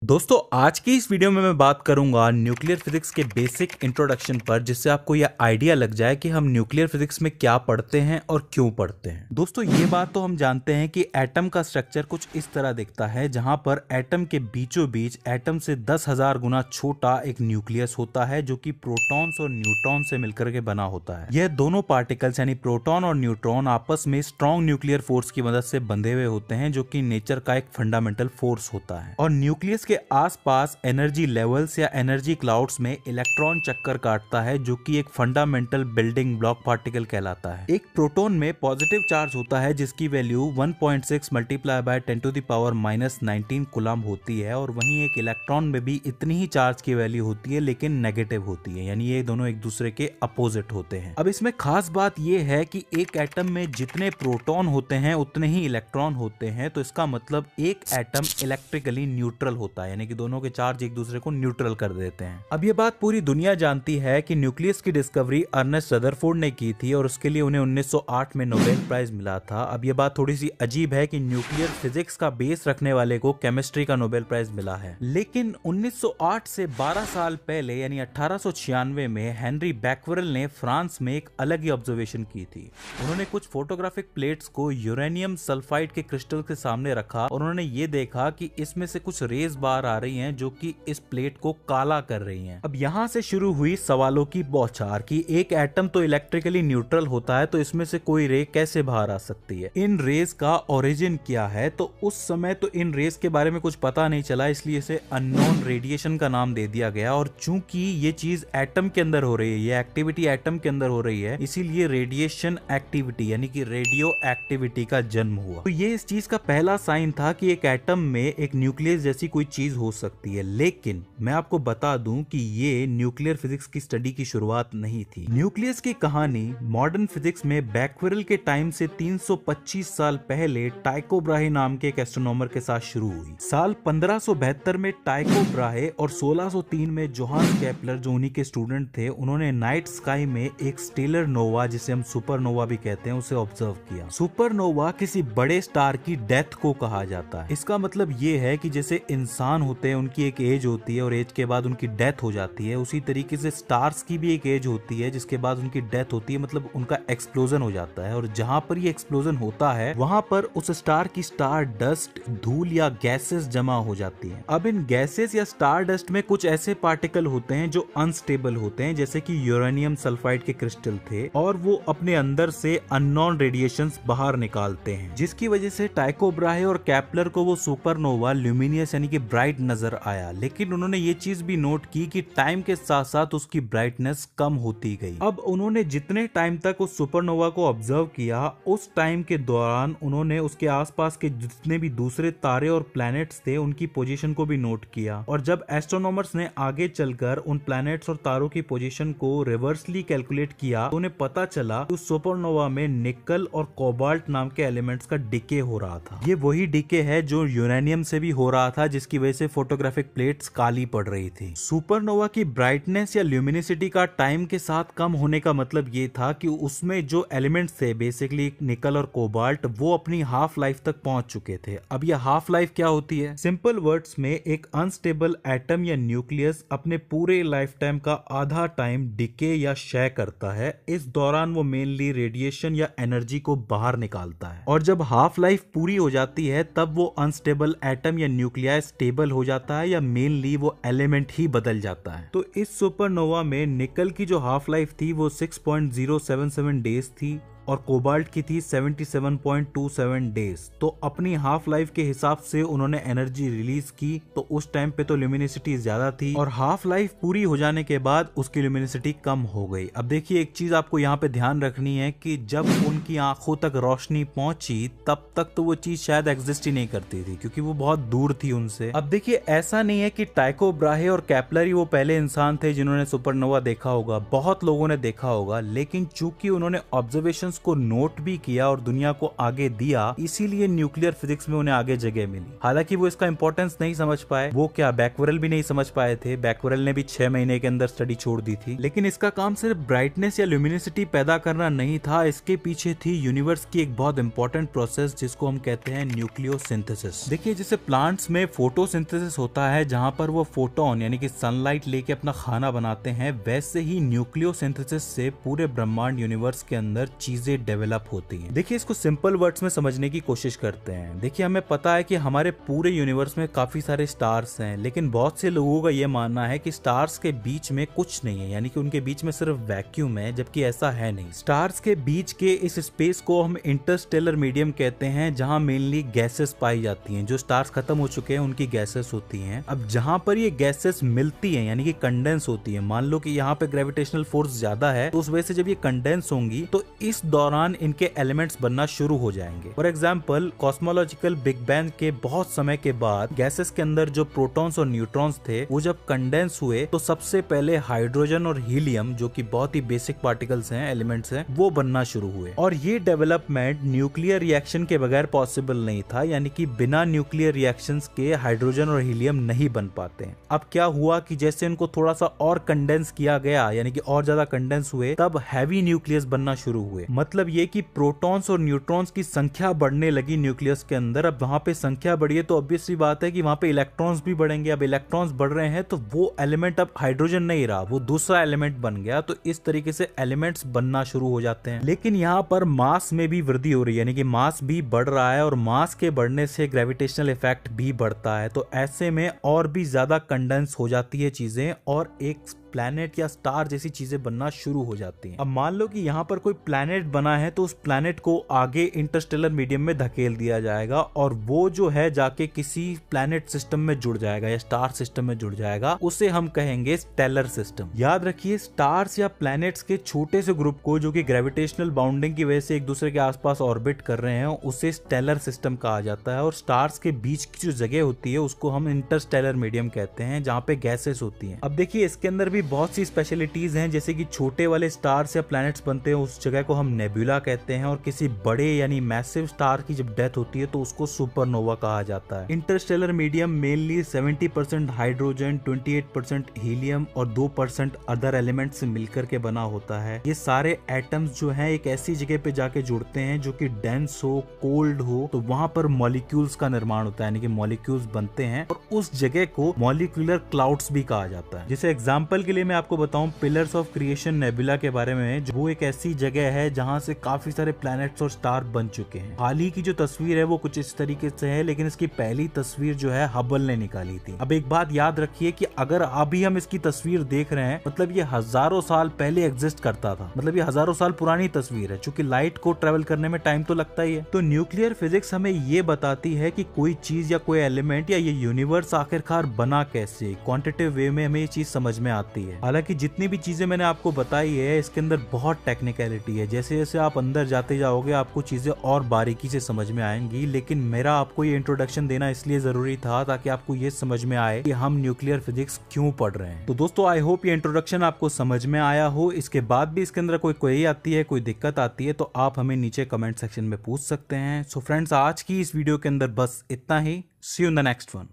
दोस्तों आज की इस वीडियो में मैं बात करूंगा न्यूक्लियर फिजिक्स के बेसिक इंट्रोडक्शन पर, जिससे आपको यह आइडिया लग जाए कि हम न्यूक्लियर फिजिक्स में क्या पढ़ते हैं और क्यों पढ़ते हैं। दोस्तों ये बात तो हम जानते हैं कि एटम का स्ट्रक्चर कुछ इस तरह दिखता है, जहां पर एटम के बीचों बीच एटम से 10,000 गुना छोटा एक न्यूक्लियस होता है, जो कि प्रोटॉन्स और न्यूट्रॉन से मिलकर के बना होता है। यह दोनों पार्टिकल्स यानी प्रोटॉन और न्यूट्रॉन आपस में स्ट्रॉन्ग न्यूक्लियर फोर्स की मदद से बंधे हुए होते हैं, जो कि नेचर का एक फंडामेंटल फोर्स होता है। और न्यूक्लियस के आसपास एनर्जी लेवल्स या एनर्जी क्लाउड्स में इलेक्ट्रॉन चक्कर काटता है, जो कि एक फंडामेंटल बिल्डिंग ब्लॉक पार्टिकल कहलाता है। एक प्रोटॉन में पॉजिटिव चार्ज होता है, जिसकी वैल्यू 1.6 मल्टीप्लाई बाय 10⁻⁻19 कूलम होती है, और वहीं एक इलेक्ट्रॉन में भी इतनी ही चार्ज की वैल्यू होती है, लेकिन नेगेटिव होती है, यानी ये दोनों एक दूसरे के अपोजिट होते हैं। अब इसमें खास बात ये है कि एक एटम में जितने प्रोटॉन होते हैं उतने ही इलेक्ट्रॉन होते हैं, तो इसका मतलब एक एटम इलेक्ट्रिकली न्यूट्रल होता है, यानी कि दोनों के चार्ज एक दूसरे को न्यूट्रल कर देते हैं। अब ये बात पूरी दुनिया जानती है कि न्यूक्लियस की डिस्कवरी अर्नेस्ट रदरफोर्ड ने की थी, और उसके लिए उन्हें 1908 में नोबेल प्राइज मिला था। अब ये बात थोड़ी सी अजीब है कि न्यूक्लियर फिजिक्स का बेस रखने वाले को केमिस्ट्री का नोबेल प्राइज मिला है, लेकिन 1908 से 12 साल पहले यानी 1896 में हेनरी बैक्वेरेल ने फ्रांस में एक अलग ही ऑब्जर्वेशन की थी। उन्होंने कुछ फोटोग्राफिक प्लेट्स को यूरेनियम सल्फाइड के क्रिस्टल के सामने रखा, और उन्होंने ये देखा कि इसमें से कुछ रेज बाहर आ रही हैं, जो कि इस प्लेट को काला कर रही हैं। अब यहाँ से शुरू हुई सवालों की बौछार कि एक एटम तो इलेक्ट्रिकली न्यूट्रल होता है, तो इसमें से कोई रे कैसे बाहर आ सकती है, इन रेज का ओरिजिन क्या है। तो उस समय तो इन रेज के बारे में कुछ पता नहीं चला, इसलिए इसे अननोन रेडिएशन का नाम दे दिया गया। और चूंकि ये चीज एटम के अंदर हो रही है, ये एक्टिविटी एटम के अंदर हो रही है, इसीलिए रेडिएशन एक्टिविटी यानी कि रेडियो एक्टिविटी का जन्म हुआ। तो ये इस चीज का पहला साइन था कि एक एटम में एक न्यूक्लियस जैसी कोई चीज हो सकती है। लेकिन मैं आपको बता दूं कि ये न्यूक्लियर फिजिक्स की स्टडी की शुरुआत नहीं थी। न्यूक्लियस की कहानी मॉडर्न फिजिक्स में बैक्वेरेल के टाइम से 325 साल पहले टाइको ब्राहे नाम के एक एस्ट्रोनॉमर के साथ शुरू हुई। साल 1572 में टाइको ब्राहे और 1603 में जोहान्स केपलर, जो उन्हीं के स्टूडेंट थे, उन्होंने नाइट स्काई में एक स्टेलर नोवा, जिसे हम सुपरनोवा भी कहते हैं, उसे ऑब्जर्व किया। सुपरनोवा किसी बड़े स्टार की डेथ को कहा जाता है। इसका मतलब ये है कि जैसे इंसान होते हैं, उनकी एक एज होती है और एज के बाद उनकी डेथ हो जाती है, उसी तरीके से स्टार्स की भी एक एज होती है जिसके बाद उनकी डेथ होती है, मतलब उनका एक्सप्लोजन हो जाता है। और जहां पर ये एक्सप्लोजन होता है, वहां पर उस स्टार की स्टार डस्ट, धूल या गैसेस जमा हो जाती है। अब इन गैसेस या स्टार डस्ट में कुछ ऐसे पार्टिकल होते हैं जो अनस्टेबल होते हैं, जैसे कि यूरेनियम सल्फाइड के क्रिस्टल थे, और वो अपने अंदर से अननोन रेडिएशंस बाहर निकालते हैं, जिसकी वजह से टाइको ब्राहे और केपलर को वो सुपरनोवा ल्यूमिनियस यानी कि ब्राइट नजर आया। लेकिन उन्होंने ये चीज भी नोट की कि टाइम के साथ साथ उसकी ब्राइटनेस कम होती गई। अब उन्होंने जितने टाइम तक उस सुपरनोवा को ऑब्जर्व किया, उस टाइम के दौरान उन्होंने उसके आसपास के जितने भी दूसरे तारे और प्लैनेट्स थे, उनकी पोजीशन को भी नोट किया। और जब एस्ट्रोनॉमर्स ने आगे चलकर उन प्लैनेट्स और तारों की पोजीशन को रिवर्सली कैलकुलेट किया, तो उन्हें पता चला कि उस सुपरनोवा में निकल और कोबाल्ट नाम के एलिमेंट्स का डिके हो रहा था। ये वही डिके है जो यूरेनियम से भी हो रहा था, जिसकी वजह से फोटोग्राफिक प्लेट्स काली पड़ रही थी। सुपरनोवा की ब्राइटनेस या ल्यूमिनिसिटी का टाइम के साथ कम होने का मतलब ये था कि उसमें जो एलिमेंट्स थे, बेसिकली निकल और कोबाल्ट, वो अपनी हाफ लाइफ तक पहुंच चुके थे। अब ये हाफ लाइफ क्या होती है? सिंपल वर्ड्स में, एक अनस्टेबल एटम या न्यूक्लियस अपने पूरे लाइफ टाइम का आधा टाइम डिके या क्षय करता है। इस दौरान वो मेनली रेडिएशन या एनर्जी को बाहर निकालता है, और जब हाफ लाइफ पूरी हो जाती है, तब वो अनस्टेबल एटम या न्यूक्लियस स्टेबल हो जाता है, या मेनली वो एलिमेंट ही बदल जाता है। तो इस सुपरनोवा में निकल की जो हाफ लाइफ थी वो 6.077 डेज थी, और कोबाल्ट की थी 77.27 डेज। तो अपनी हाफ लाइफ के हिसाब से उन्होंने एनर्जी रिलीज की, तो उस टाइम पे तो ल्यूमिनिसिटी ज्यादा थी, और हाफ लाइफ पूरी हो जाने के बाद उसकी ल्यूमिनिसिटी कम हो गई। अब देखिए, एक चीज आपको यहाँ पे ध्यान रखनी है कि जब उनकी आंखों तक रोशनी पहुंची, तब तक तो वो चीज शायद एग्जिस्ट ही नहीं करती थी, क्योंकि वो बहुत दूर थी उनसे। अब देखिए, ऐसा नहीं है कि टाइको ब्राहे और केपलर ही वो पहले इंसान थे जिन्होंने सुपरनोवा देखा होगा, बहुत लोगों ने देखा होगा, लेकिन चूंकि उन्होंने ऑब्जर्वेशन क्वेश्चंस को नोट भी किया और दुनिया को आगे दिया, इसीलिए न्यूक्लियर फिजिक्स में उन्हें आगे जगह मिली। हालांकि वो इसका इंपॉर्टेंस नहीं समझ पाए, वो क्या बैक्वेरेल भी नहीं समझ पाए थे, बैक्वेरेल ने भी 6 महीने के अंदर स्टडी छोड़ दी थी। लेकिन इसका काम सिर्फ ब्राइटनेस या ल्यूमिनिसिटी पैदा करना नहीं था, इसके पीछे थी यूनिवर्स की एक बहुत इंपॉर्टेंट प्रोसेस जिसको हम कहते हैं न्यूक्लियोसिंथेसिस। देखिए, जैसे प्लांट्स में फोटोसिंथेसिस होता है जहां पर वो फोटोन यानी कि सनलाइट लेके अपना खाना बनाते हैं, वैसे ही न्यूक्लियोसिंथेसिस से पूरे ब्रह्मांड यूनिवर्स के अंदर चीजें डेवलप होती हैं। देखिए, इसको सिंपल वर्ड्स में समझने की कोशिश करते हैं। देखिए, हमें पता है कि हमारे पूरे यूनिवर्स में काफी सारे स्टार्स हैं, लेकिन बहुत से लोगों का ये मानना है कि स्टार्स के बीच में कुछ नहीं है, यानी कि उनके बीच में सिर्फ वैक्यूम है, जबकि ऐसा है नहीं। स्टार्स के बीच के इस स्पेस को हम इंटरस्टेलर मीडियम कहते हैं, जहां मेनली गैसेस पाई जाती हैं। जो स्टार्स खत्म हो चुके हैं उनकी गैसेस होती हैं। अब जहां पर ये गैसेस मिलती हैं यानी कि कंडेंस होती है, मान लो कि यहाँ पे ग्रेविटेशनल फोर्स ज्यादा है, तो उस वजह से जब ये कंडेंस होंगी तो इस दौरान इनके एलिमेंट्स बनना शुरू हो जाएंगे। For example, cosmological big bang के बहुत समय के बाद गैसेस के अंदर जो प्रोटॉन्स और न्यूट्रॉन्स थे वो जब कंडेंस हुए तो सबसे पहले हाइड्रोजन और हीलियम, जो कि बहुत ही बेसिक पार्टिकल्स हैं, एलिमेंट्स हैं, वो बनना शुरू हुए। और ये डेवलपमेंट न्यूक्लियर रिएक्शन के बगैर पॉसिबल नहीं था, यानी कि बिना न्यूक्लियर रिएक्शंस के हाइड्रोजन और हीलियम नहीं बन पाते हैं। अब क्या हुआ कि जैसे इनको थोड़ा सा और कंडेंस किया गया, यानी कि और ज्यादा कंडेंस हुए, तब हैवी न्यूक्लियस बनना शुरू हुए। मतलब ये कि प्रोटॉन्स और न्यूट्रॉन्स की संख्या बढ़ने लगी न्यूक्लियस के अंदर। अब वहां पे संख्या बढ़ी है तो ऑब्वियसली बात है कि वहां पे इलेक्ट्रॉन्स भी बढ़ेंगे। अब इलेक्ट्रॉन्स बढ़ रहे हैं तो वो एलिमेंट अब हाइड्रोजन नहीं रहा, वो दूसरा एलिमेंट बन गया। तो इस तरीके से एलिमेंट्स बनना शुरू हो जाते हैं। लेकिन यहाँ पर मास में भी वृद्धि हो रही है, यानी कि मास भी बढ़ रहा है, और मास के बढ़ने से ग्रेविटेशनल इफेक्ट भी बढ़ता है। तो ऐसे में और भी ज्यादा कंडेंस हो जाती है चीजें और एक प्लैनेट या स्टार जैसी चीजें बनना शुरू हो जाती हैं। अब मान लो कि यहाँ पर कोई प्लैनेट बना है तो उस प्लैनेट को आगे इंटरस्टेलर मीडियम में धकेल दिया जाएगा और वो जो है जाके किसी प्लैनेट सिस्टम में जुड़ जाएगा या स्टार सिस्टम में जुड़ जाएगा। उसे हम कहेंगे स्टेलर सिस्टम। याद रखिए, स्टार्स या प्लैनेट्स के छोटे से ग्रुप को जो कि ग्रेविटेशनल बाउंडिंग की वजह से एक दूसरे के आसपास ऑर्बिट कर रहे हैं, उसे स्टेलर सिस्टम कहा जाता है। और स्टार्स के बीच की जो जगह होती है उसको हम इंटरस्टेलर मीडियम कहते हैं, जहाँ पे गैसेस होती हैं। अब देखिए, इसके अंदर भी बहुत सी स्पेशलिटीज हैं, जैसे कि छोटे वाले स्टार्स या प्लैनेट्स बनते हैं उस जगह को हम नेबुला कहते हैं, और किसी बड़े यानी मैसिव स्टार की जब डेथ होती है तो उसको सुपरनोवा कहा जाता है। Interstellar medium mainly 70% hydrogen, 28% helium और 2% अदर एलिमेंट्स से मिलकर के बना होता है। ये सारे एटम्स जो हैं एक ऐसी जगह पे जाके जुड़ते हैं जो कि डेंस हो, कोल्ड हो, तो वहां पर मॉलिक्यूल्स का निर्माण होता है, यानी कि मॉलिक्यूल्स बनते हैं, और उस जगह को मॉलिक्यूलर क्लाउड्स भी कहा जाता है। जैसे एग्जांपल के लिए मैं आपको बताऊं पिलर्स ऑफ क्रिएशन नेबुला के बारे में, जो वो एक ऐसी जगह है जहां से काफी सारे प्लैनेट्स और स्टार बन चुके हैं। हाल ही की जो तस्वीर है वो कुछ इस तरीके से है, लेकिन इसकी पहली तस्वीर जो है हबल ने निकाली थी। अब एक बात याद रखिए कि अगर अभी हम इसकी तस्वीर देख रहे हैं, मतलब ये हजारों साल पहले एग्जिस्ट करता था, मतलब ये हजारों साल पुरानी तस्वीर है। चूंकि लाइट को ट्रेवल करने में टाइम तो लगता ही है। तो न्यूक्लियर फिजिक्स हमें ये बताती है कि कोई चीज या कोई एलिमेंट या ये यूनिवर्स आखिरकार बना कैसे। क्वांटिटेटिव वे में हमें ये चीज समझ में आती है। हालांकि जितनी भी चीजें मैंने आपको बताई है इसके अंदर बहुत टेक्निकलिटी है। जैसे जैसे आप अंदर जाते जाओगे आपको चीजें और बारीकी से समझ में आएंगी, लेकिन मेरा आपको ये इंट्रोडक्शन देना इसलिए जरूरी था ताकि आपको ये समझ में आए कि हम न्यूक्लियर फिजिक्स क्यों पढ़ रहे हैं। तो दोस्तों, आई होप ये इंट्रोडक्शन आपको समझ में आया हो। इसके बाद भी इसके अंदर कोई क्वेरी आती है, कोई दिक्कत आती है, तो आप हमें नीचे कमेंट सेक्शन में पूछ सकते हैं। सो फ्रेंड्स, आज की इस वीडियो के अंदर बस इतना ही। See you in the next one.